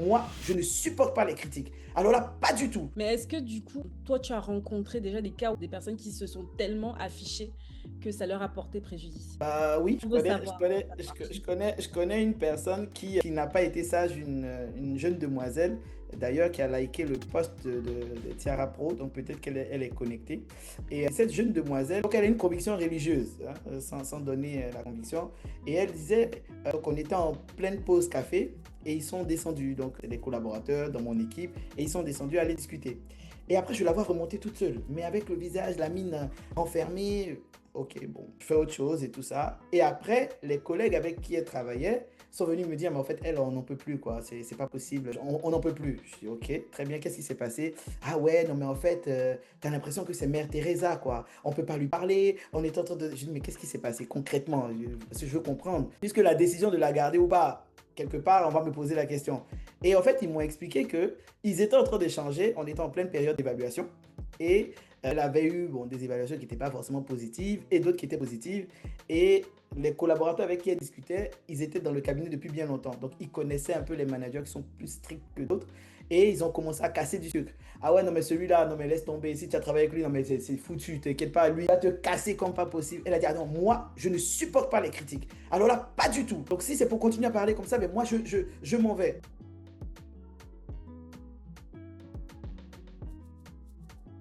moi, je ne supporte pas les critiques. Alors là, pas du tout. Mais est-ce que du coup, toi, tu as rencontré déjà des cas où des personnes qui se sont tellement affichées que ça leur a porté préjudice? Oui, On veut savoir. je connais une personne qui n'a pas été sage, une jeune demoiselle, d'ailleurs, qui a liké le post de Tiara Pro, donc peut-être elle est connectée. Et cette jeune demoiselle, donc elle a une conviction religieuse, hein, sans donner la conviction. Et elle disait qu'on était en pleine pause café et ils sont descendus, donc les collaborateurs dans mon équipe, et ils sont descendus aller discuter. Et après, je la vois remonter toute seule, mais avec le visage, la mine enfermée. Ok, bon, je fais autre chose et tout ça. Et après, les collègues avec qui elle travaillait sont venus me dire, mais en fait, elle, on n'en peut plus, quoi. C'est pas possible. On n'en peut plus. Je dis, ok, très bien, qu'est-ce qui s'est passé? Ah ouais, non, mais en fait, t'as l'impression que c'est Mère Teresa, quoi. On peut pas lui parler. On est en train de. Je dis, mais qu'est-ce qui s'est passé concrètement? Parce que je veux comprendre. Puisque la décision de la garder ou pas, quelque part, on va me poser la question. Et en fait, ils m'ont expliqué que ils étaient en train d'échanger. On était en pleine période d'évaluation. Et elle avait eu des évaluations qui n'étaient pas forcément positives et d'autres qui étaient positives. Et les collaborateurs avec qui elle discutait, ils étaient dans le cabinet depuis bien longtemps. Donc, ils connaissaient un peu les managers qui sont plus stricts que d'autres. Et ils ont commencé à casser du sucre. Ah ouais, non, mais celui-là, non, mais laisse tomber. Si tu as travaillé avec lui, non, mais c'est foutu. T'inquiète pas, lui, il va te casser comme pas possible. Elle a dit, ah non, moi, je ne supporte pas les critiques. Alors là, pas du tout. Donc, si c'est pour continuer à parler comme ça, mais moi, je m'en vais.